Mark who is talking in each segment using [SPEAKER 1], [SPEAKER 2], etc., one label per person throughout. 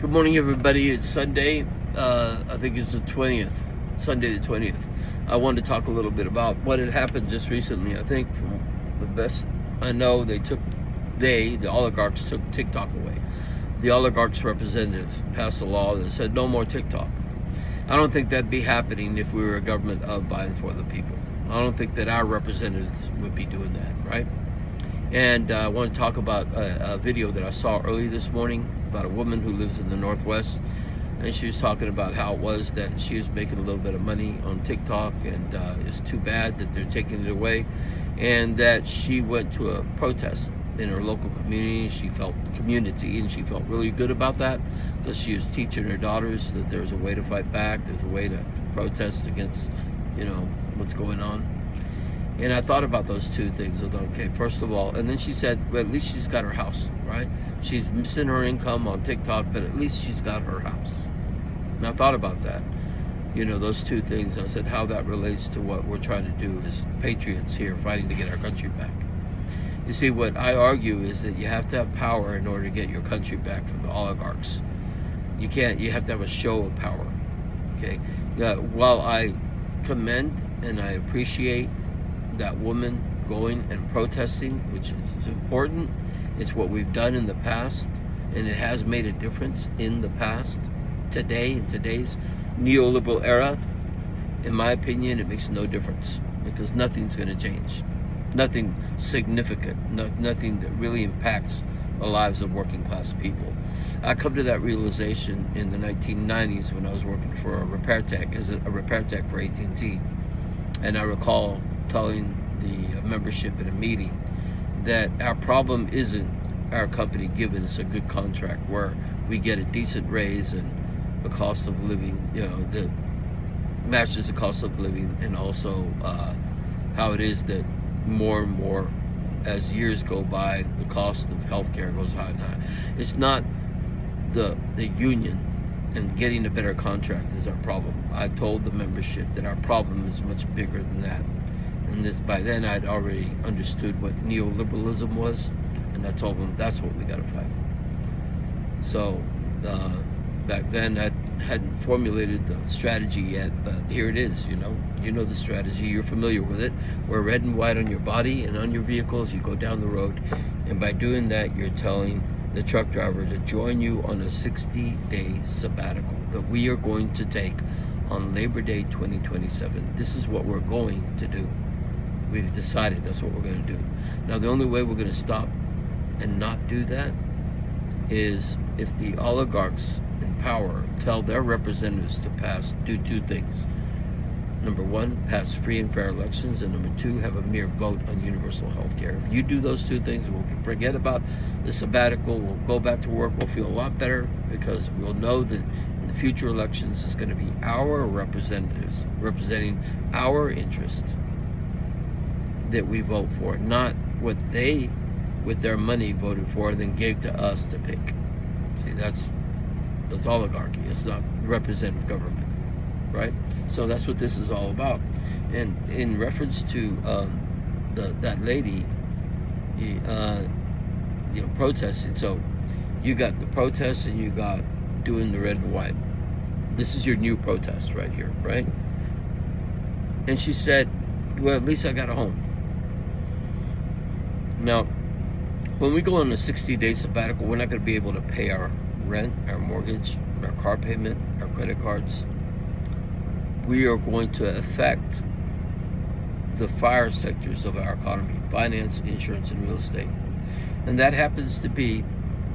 [SPEAKER 1] Good morning, everybody. It's Sunday. I think it's the 20th, Sunday the 20th. I wanted to talk a little bit about what had happened just recently. I think from the best I know, the oligarchs took TikTok away. The oligarchs' representative passed a law that said no more TikTok. I don't think that'd be happening if we were a government of by and for the people. I don't think that our representatives would be doing that, right? And I want to talk about a video that I saw early this morning about a woman who lives in the Northwest, and she was talking about how it was that she was making a little bit of money on TikTok, and it's too bad that they're taking it away, and that she went to a protest in her local community. She felt community, and she felt really good about that because she was teaching her daughters that there's a way to fight back, there's a way to protest against, what's going on. And I thought about those two things. I thought, okay, first of all, and then she said, well, at least she's got her house, right? She's missing her income on TikTok, but at least she's got her house. And I thought about that, those two things. I said how that relates to what we're trying to do as patriots here, fighting to get our country back. You see, what I argue is that you have to have power in order to get your country back from the oligarchs. You have to have a show of power, okay? While I commend and I appreciate that woman going and protesting, which is important. It's what we've done in the past, and it has made a difference in the past. Today, in today's neoliberal era, in my opinion, it makes no difference because nothing's going to change. Nothing significant, nothing that really impacts the lives of working class people. I come to that realization in the 1990s when I was working for a repair tech, as a repair tech for AT&T, and I recall telling the membership in a meeting that our problem isn't our company giving us a good contract where we get a decent raise and the cost of living, that matches the cost of living, and also how it is that more and more as years go by, the cost of healthcare goes high and high. It's not the union and getting a better contract is our problem. I told the membership that our problem is much bigger than that. And by then I'd already understood what neoliberalism was, and I told them that's what we got to fight. So back then I hadn't formulated the strategy yet, but here it is. You know the strategy. You're familiar with it. Wear red and white on your body and on your vehicles. You go down the road, and by doing that, you're telling the truck driver to join you on a 60-day sabbatical that we are going to take on Labor Day 2027. This is what we're going to do. We've decided that's what we're going to do. Now, the only way we're going to stop and not do that is if the oligarchs in power tell their representatives to do two things. Number one, pass free and fair elections, and number two, have a mere vote on universal health care. If you do those two things, we'll forget about the sabbatical, we'll go back to work, we'll feel a lot better because we'll know that in the future elections it's going to be our representatives representing our interests that we vote for, not what they, with their money, voted for and then gave to us to pick. See, that's oligarchy. It's not representative government, right? So that's what this is all about. And in reference to that lady, protesting. So you got the protest and you got doing the red and white. This is your new protest right here, right? And she said, well, at least I got a home. Now, when we go on a 60-day sabbatical, we're not going to be able to pay our rent, our mortgage, our car payment, our credit cards. We are going to affect the fire sectors of our economy: finance, insurance, and real estate. And that happens to be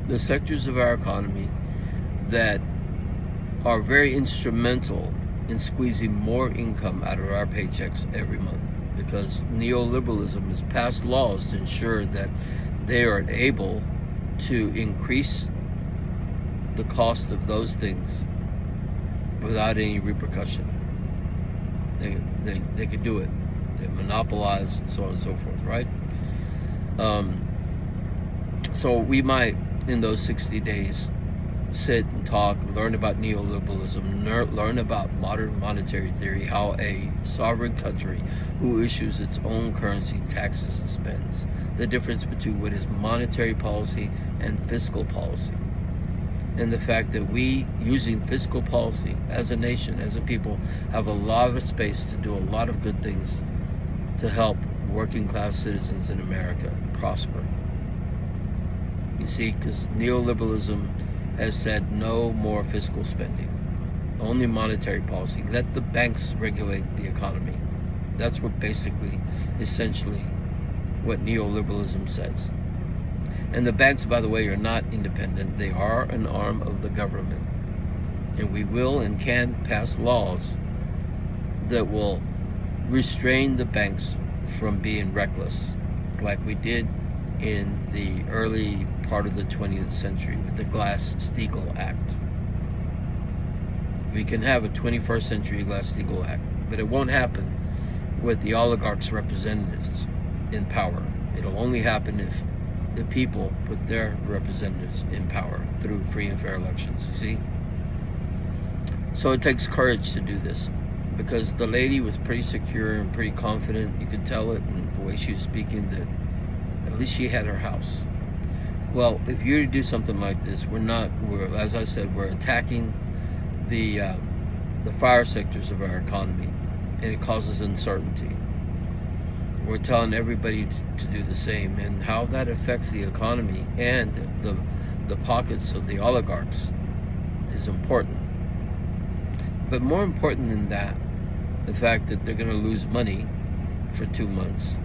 [SPEAKER 1] the sectors of our economy that are very instrumental in squeezing more income out of our paychecks every month, because neoliberalism has passed laws to ensure that they are able to increase the cost of those things without any repercussion. They could do it. They monopolize, and so on and so forth, right? So we might, in those 60 days, sit and talk, learn about neoliberalism, learn about modern monetary theory, how a sovereign country who issues its own currency taxes and spends, the difference between what is monetary policy and fiscal policy. and the fact that we, using fiscal policy as a nation, as a people, have a lot of space to do a lot of good things to help working class citizens in America prosper. You see, because neoliberalism has said no more fiscal spending, only monetary policy. Let the banks regulate the economy. That's what basically, essentially, what neoliberalism says. And the banks, by the way, are not independent. They are an arm of the government. And we will and can pass laws that will restrain the banks from being reckless, like we did in the early part of the 20th century with the Glass-Steagall Act. We can have a 21st century Glass-Steagall Act, but it won't happen with the oligarchs' representatives in power. It'll only happen if the people put their representatives in power through free and fair elections, you see? So it takes courage to do this, because the lady was pretty secure and pretty confident. You could tell it in the way she was speaking that at least she had her house. Well, if you're to do something like this, we're as I said, we're attacking the fire sectors of our economy, and it causes uncertainty. We're telling everybody to do the same, and how that affects the economy and the pockets of the oligarchs is important. But more important than that, the fact that they're going to lose money for 2 months,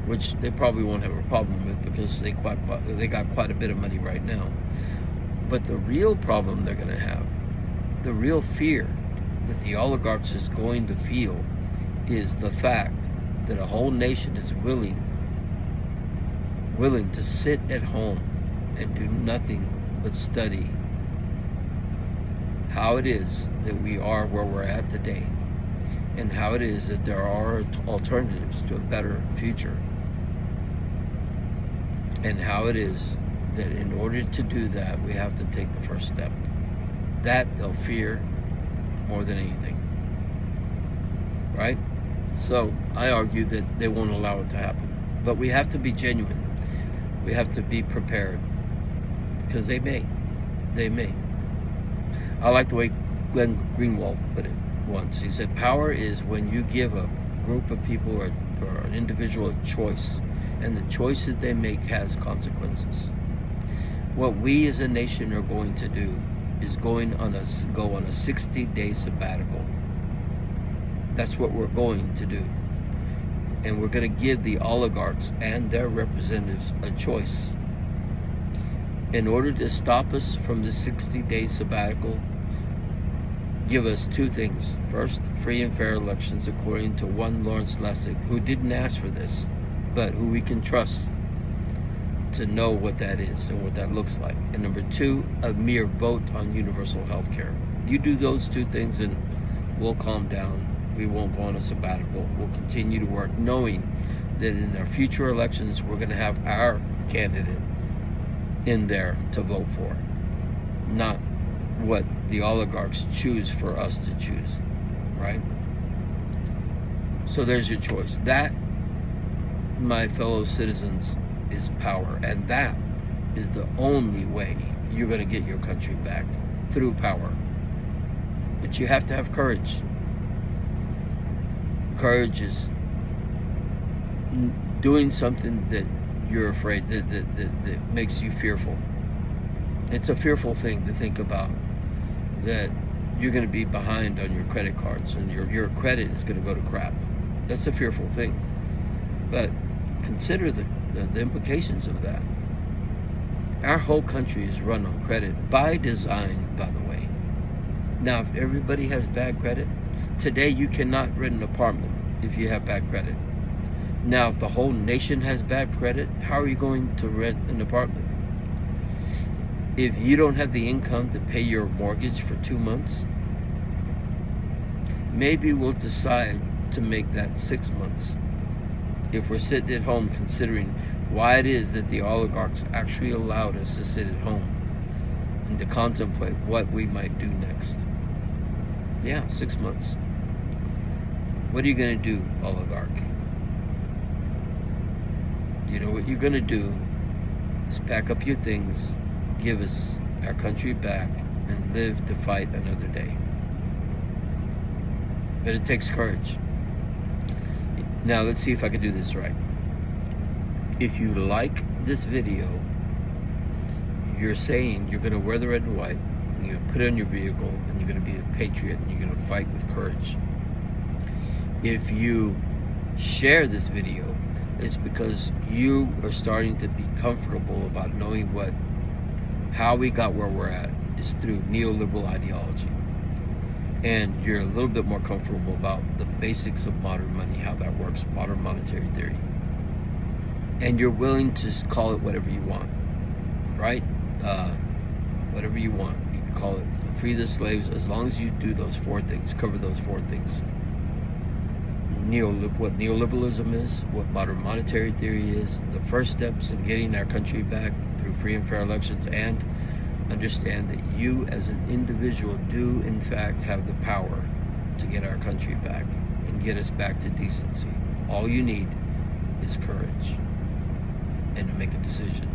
[SPEAKER 1] which they probably won't have a problem with because they got quite a bit of money right now. But the real problem they're going to have, the real fear that the oligarchs is going to feel, is the fact that a whole nation is willing to sit at home and do nothing but study how it is that we are where we're at today, and how it is that there are alternatives to a better future, and how it is that in order to do that, we have to take the first step. That they'll fear more than anything, right? So I argue that they won't allow it to happen. But we have to be genuine. We have to be prepared, because they may. I like the way Glenn Greenwald put it once. He said, power is when you give a group of people or an individual a choice, and the choice that they make has consequences. What we as a nation are going to do is go on a 60-day sabbatical. That's what we're going to do. And we're going to give the oligarchs and their representatives a choice. In order to stop us from the 60-day sabbatical, give us two things. First, free and fair elections according to one Lawrence Lessig, who didn't ask for this, but who we can trust to know what that is and what that looks like. And number two, a mere vote on universal health care. You do those two things and we'll calm down. We won't go on a sabbatical. We'll continue to work, knowing that in our future elections, we're going to have our candidate in there to vote for, not what the oligarchs choose for us to choose, right? So there's your choice. That, my fellow citizens, is power, and that is the only way you're going to get your country back, through power. But you have to have courage. Courage is doing something that you're afraid, that makes you fearful. It's a fearful thing to think about, that you're going to be behind on your credit cards and your credit is going to go to crap. That's a fearful thing. But consider the implications of that. Our whole country is run on credit, by design, by the way. Now, if everybody has bad credit, today you cannot rent an apartment if you have bad credit. Now, if the whole nation has bad credit, how are you going to rent an apartment? If you don't have the income to pay your mortgage for 2 months, maybe we'll decide to make that 6 months. If we're sitting at home considering why it is that the oligarchs actually allowed us to sit at home and to contemplate what we might do next. Yeah, 6 months. What are you going to do, oligarch? You know what you're going to do is pack up your things, give us our country back and live to fight another day. But it takes courage. Now let's see if I can do this right. If you like this video, you're saying you're going to wear the red and white, and you're going to put it on your vehicle, and you're going to be a patriot, and you're going to fight with courage. If you share this video, it's because you are starting to be comfortable about knowing how we got where we're at is through neoliberal ideology. And you're a little bit more comfortable about the basics of modern money, how that works, modern monetary theory. And you're willing to call it whatever you want, right? Whatever you want. You can call it free the slaves, as long as you do those 4 things, cover those 4 things. What neoliberalism is, what modern monetary theory is, the first steps in getting our country back through free and fair elections, and understand that you as an individual do in fact have the power to get our country back and get us back to decency. All you need is courage and to make a decision.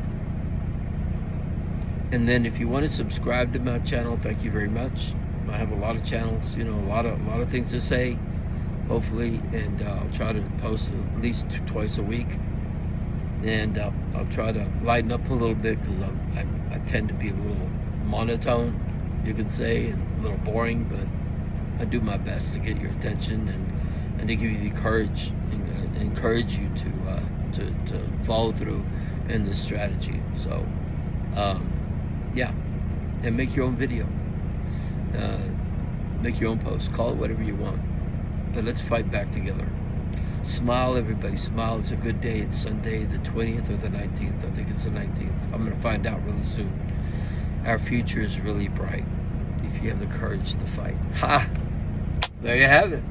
[SPEAKER 1] And then if you want to subscribe to my channel, thank you very much. I have a lot of channels, a lot of things to say, hopefully, and I'll try to post at least twice a week. And I'll try to lighten up a little bit, because I tend to be a little monotone, you could say, and a little boring, but I do my best to get your attention and to give you the courage and encourage you to follow through in this strategy. So yeah, and make your own video, make your own post, call it whatever you want, but let's fight back together. Smile, everybody, smile. It's a good day. It's Sunday the 20th or the 19th. I think it's the 19th. I'm going to find out really soon. Our future is really bright if you have the courage to fight. Ha! There you have it.